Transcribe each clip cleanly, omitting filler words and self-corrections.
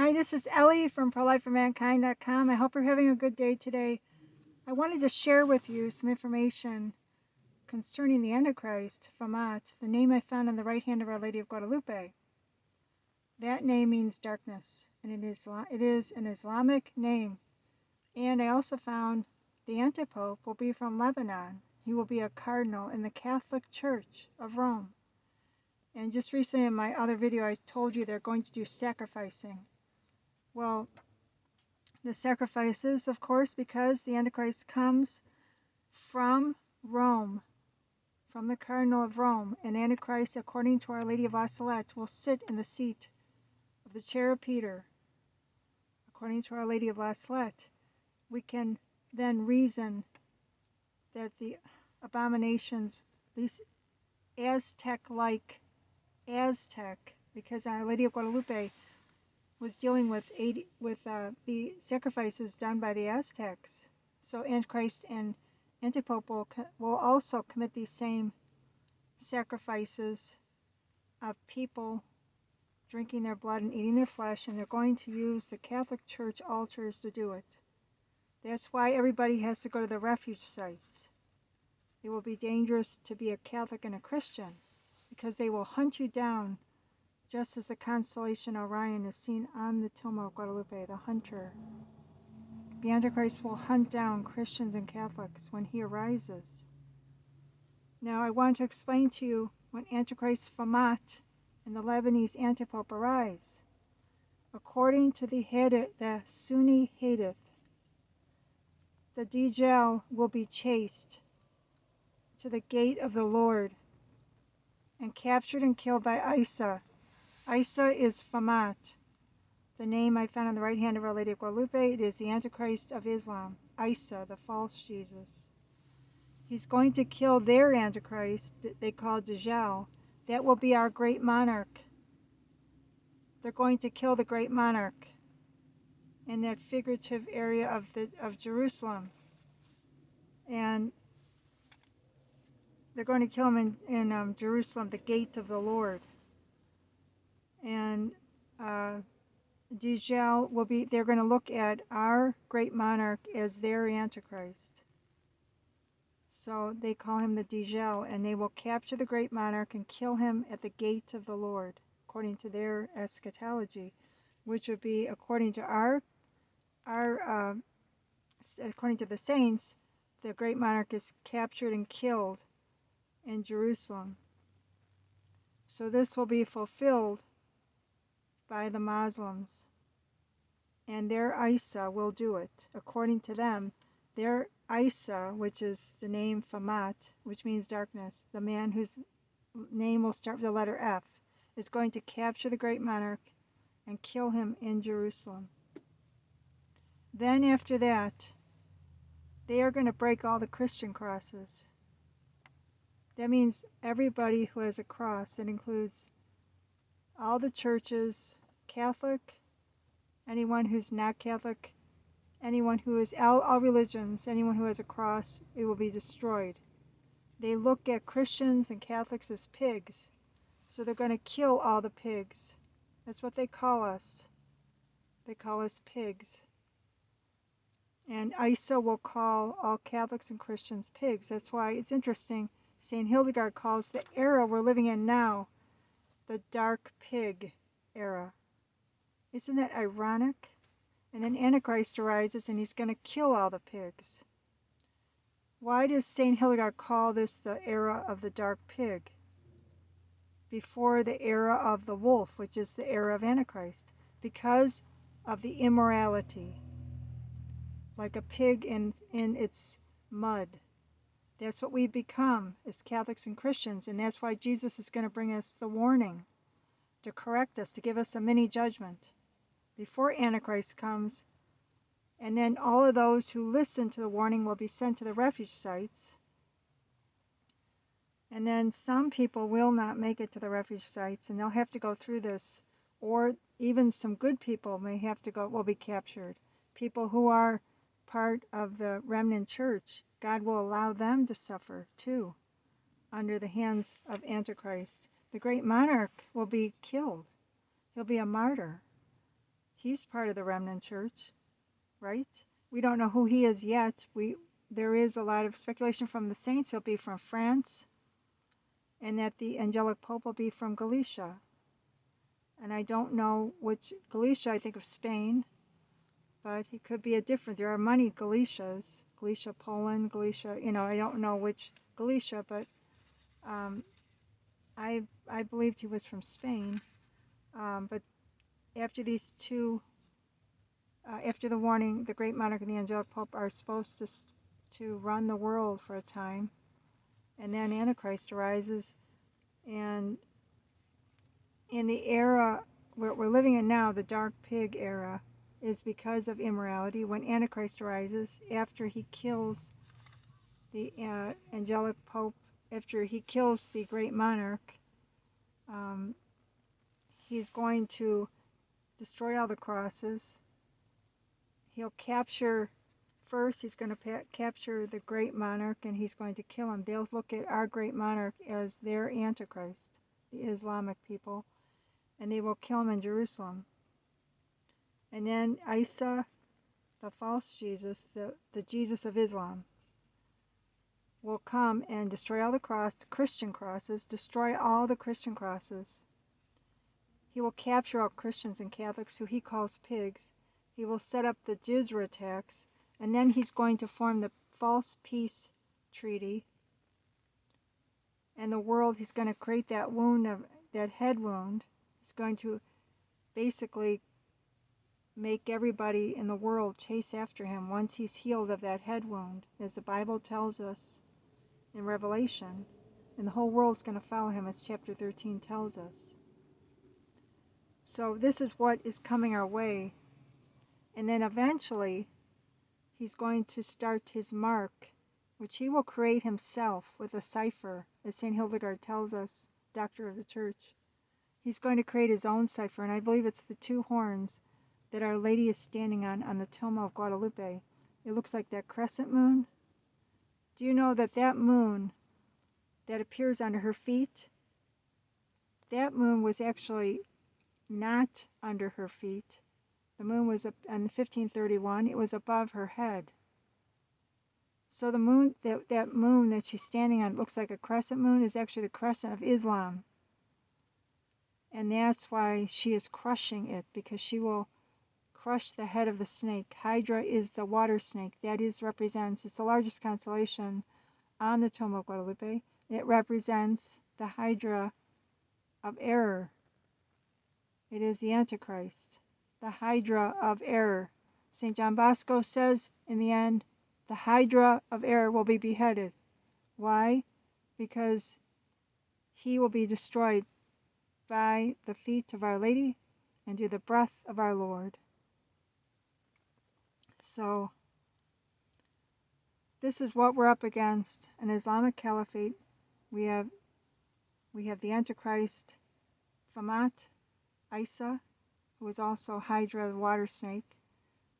Hi, this is Ellie from ProLifeForMankind.com. I hope you're having a good day today. I wanted to share with you some information concerning the Antichrist, FAMAT, the name I found on the right hand of Our Lady of Guadalupe. That name means darkness, and it is an Islamic name. And I also found the Antipope will be from Lebanon. He will be a cardinal in the Catholic Church of Rome. And just recently in my other video, I told you they're going to do sacrificing. Well, the sacrifices, of course, because the Antichrist comes from Rome, from the Cardinal of Rome, and Antichrist, according to Our Lady of La Salette, will sit in the seat of the chair of Peter. According to Our Lady of La Salette, we can then reason that the abominations, these Aztec, because Our Lady of Guadalupe was dealing with the sacrifices done by the Aztecs. So Antichrist and Antipope will also commit these same sacrifices of people drinking their blood and eating their flesh, and they're going to use the Catholic Church altars to do it. That's why everybody has to go to the refuge sites. It will be dangerous to be a Catholic and a Christian because they will hunt you down, just as the constellation Orion is seen on the tomb of Guadalupe, the hunter. The Antichrist will hunt down Christians and Catholics when he arises. Now I want to explain to you when Antichrist FAMAT and the Lebanese Antipope arise. According to the Sunni Hadith, the Dajjal will be chased to the gate of the Lord and captured and killed by Isa. Isa is FAMAT, the name I found on the right hand of Our Lady of Guadalupe. It is the Antichrist of Islam, Isa, the false Jesus. He's going to kill their Antichrist, they call Dajjal. That will be our Great Monarch. They're going to kill the Great Monarch in that figurative area of Jerusalem. And they're going to kill him in Jerusalem, the gate of the Lord. And Dajjal will be, they're going to look at our Great Monarch as their Antichrist. So they call him the Dajjal, and they will capture the Great Monarch and kill him at the gate of the Lord, according to their eschatology, which would be according to according to the saints, the Great Monarch is captured and killed in Jerusalem. So this will be fulfilled by the Muslims, and their Isa will do it. According to them, their Isa, which is the name FAMAT, which means darkness, the man whose name will start with the letter F, is going to capture the Great Monarch and kill him in Jerusalem. Then after that, they are going to break all the Christian crosses. That means everybody who has a cross. That includes all the churches, Catholic, anyone who's not Catholic, anyone who is all religions, anyone who has a cross, it will be destroyed. They look at Christians and Catholics as pigs, so they're going to kill all the pigs. That's what they call us. They call us pigs. And Isa will call all Catholics and Christians pigs. That's why it's interesting. St. Hildegard calls the era we're living in now the dark pig era. Isn't that ironic? And then Antichrist arises and he's going to kill all the pigs. Why does St. Hildegard call this the era of the dark pig before the era of the wolf, which is the era of Antichrist? Because of the immorality, like a pig in its mud. That's what we've become as Catholics and Christians, and that's why Jesus is going to bring us the warning to correct us, to give us a mini judgment before Antichrist comes. And then all of those who listen to the warning will be sent to the refuge sites. And then some people will not make it to the refuge sites, and they'll have to go through this. Or even some good people will be captured. People who are part of the remnant church, God will allow them to suffer too under the hands of Antichrist. The Great Monarch will be killed. He'll be a martyr. He's part of the remnant church, right? We don't know who he is yet. There is a lot of speculation from the saints he'll be from France, and that the angelic pope will be from Galicia. And I don't know which Galicia, I think of Spain, but he could be a different. There are many Galicias, Galicia, Poland, Galicia, I don't know which Galicia, but I believed he was from Spain. But after these two, after the warning, the Great Monarch and the Angelic Pope are supposed to run the world for a time, and then Antichrist arises, and in the era we're living in now, the dark pig era, is because of immorality. When Antichrist arises, after he kills the Angelic Pope, after he kills the Great Monarch, he's going to destroy all the crosses. He'll capture, first he's going to capture the Great Monarch, and he's going to kill him. They'll look at our Great Monarch as their Antichrist, the Islamic people, and they will kill him in Jerusalem. And then Isa, the false Jesus, the Jesus of Islam, will come and destroy all the Christian crosses, destroy all the Christian crosses. He will capture all Christians and Catholics, who he calls pigs. He will set up the Jizra tax, and then he's going to form the false peace treaty. And the world, he's going to create that wound, that head wound. He's going to basically make everybody in the world chase after him once he's healed of that head wound, as the Bible tells us in Revelation. And the whole world's going to follow him, as chapter 13 tells us. So this is what is coming our way. And then eventually, he's going to start his mark, which he will create himself with a cipher, as St. Hildegard tells us, Doctor of the Church. He's going to create his own cipher, and I believe it's the two horns that Our Lady is standing on the Tilma of Guadalupe. It looks like that crescent moon. Do you know that that moon that appears under her feet, that moon was actually not under her feet. The moon was up on 1531. It was above her head. So the moon, that moon that she's standing on, looks like a crescent moon, is actually the crescent of Islam. And that's why she is crushing it, because she will crush the head of the snake. Hydra is the water snake. That represents, it's the largest constellation on the Tomb of Guadalupe. It represents the Hydra of error. It is the Antichrist, the Hydra of error. St. John Bosco says, in the end, the Hydra of error will be beheaded. Why? Because he will be destroyed by the feet of Our Lady and through the breath of our Lord. So, this is what we're up against, an Islamic Caliphate. We have the Antichrist Famat, Isa, who is also Hydra, the water snake.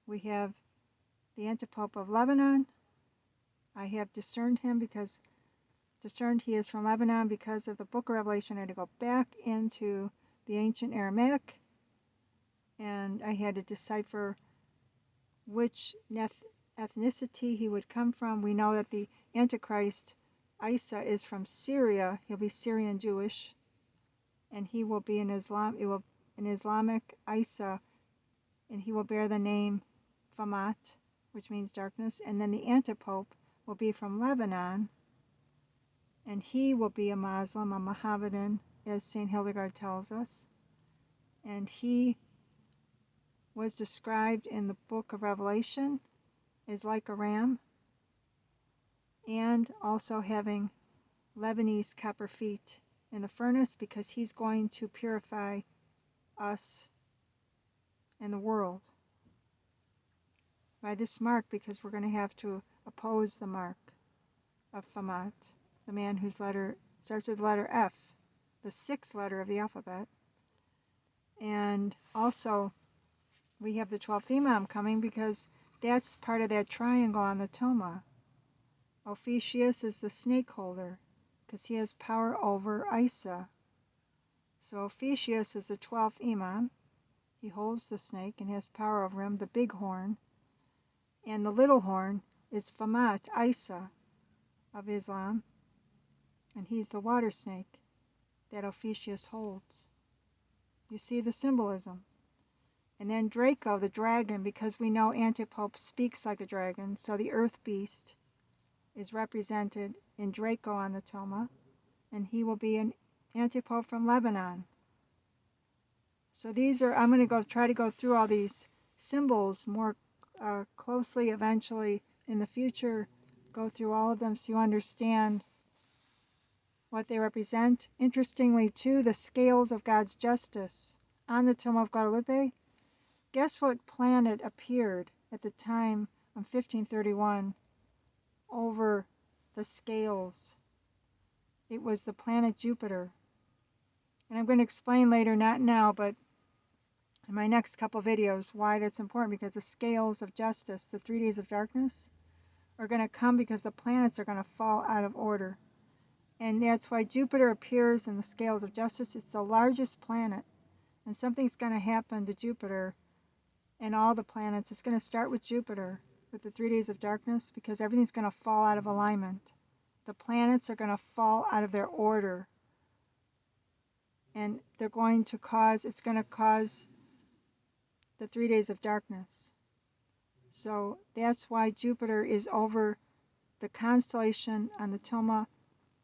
We have the Antipope of Lebanon. I have discerned he is from Lebanon because of the book of Revelation. I had to go back into the ancient Aramaic, and I had to decipher which ethnicity he would come from. We know that the Antichrist, Isa, is from Syria. He'll be Syrian Jewish, and he will be an Islamic Isa, and he will bear the name Famat, which means darkness. And then the Antipope will be from Lebanon, and he will be a Muslim, a Mohammedan, as St. Hildegard tells us. And he was described in the book of Revelation as like a ram, and also having Lebanese copper feet in the furnace, because he's going to purify us and the world by this mark, because we're going to have to oppose the mark of Famat, the man whose letter starts with the letter F, the sixth letter of the alphabet. And also we have the 12th Imam coming, because that's part of that triangle on the Toma. Ophiuchus is the snake holder, because he has power over Isa. So Ophiuchus is the 12th Imam, He holds the snake and has power over him, the big horn. And the little horn is F6AHMAT, Isa of Islam. And he's the water snake that Ophiuchus holds. You see the symbolism. And then Draco, the dragon, because we know Antipope speaks like a dragon, so the earth beast is represented in Draco on the Toma, and he will be an Antipope from Lebanon. So these are, I'm going to try to go through all these symbols more closely eventually in the future, go through all of them so you understand what they represent. Interestingly, too, the scales of God's justice on the Toma of Guadalupe. Guess what planet appeared at the time of 1531 over the scales? It was the planet Jupiter. And I'm going to explain later, not now, but in my next couple videos, why that's important, because the scales of justice, the 3 days of darkness, are going to come because the planets are going to fall out of order. And that's why Jupiter appears in the scales of justice. It's the largest planet. And something's going to happen to Jupiter and all the planets. It's going to start with Jupiter, with the 3 days of darkness, because everything's going to fall out of alignment. The planets are going to fall out of their order. And they're going to cause, it's going to cause the 3 days of darkness. So that's why Jupiter is over the constellation on the Toma,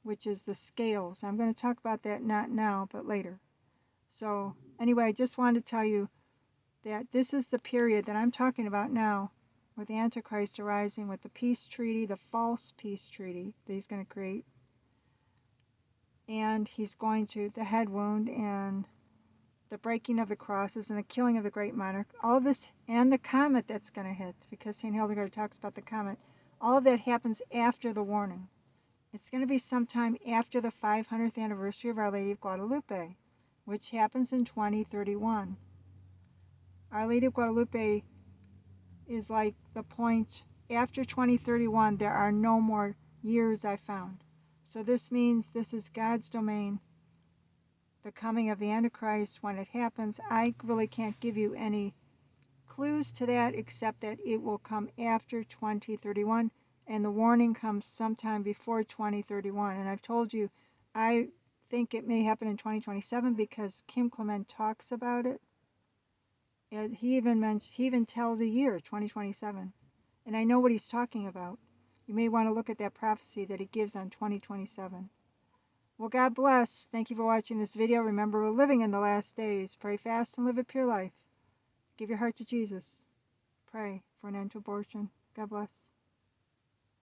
which is the scales. I'm going to talk about that not now, but later. So anyway, I just wanted to tell you that this is the period that I'm talking about now, with the Antichrist arising, with the peace treaty, the false peace treaty that he's going to create. And he's going to, the head wound and the breaking of the crosses and the killing of the Great Monarch, all of this, and the comet that's going to hit, because St. Hildegard talks about the comet, all of that happens after the warning. It's going to be sometime after the 500th anniversary of Our Lady of Guadalupe, which happens in 2031. Our Lady of Guadalupe is like the point, after 2031, there are no more years, I found. So this means this is God's domain, the coming of the Antichrist, when it happens. I really can't give you any clues to that, except that it will come after 2031. And the warning comes sometime before 2031. And I've told you, I think it may happen in 2027 because Kim Clement talks about it. And he even tells a year, 2027. And I know what he's talking about. You may want to look at that prophecy that he gives on 2027. Well, God bless. Thank you for watching this video. Remember, we're living in the last days. Pray fast and live a pure life. Give your heart to Jesus. Pray for an end to abortion. God bless.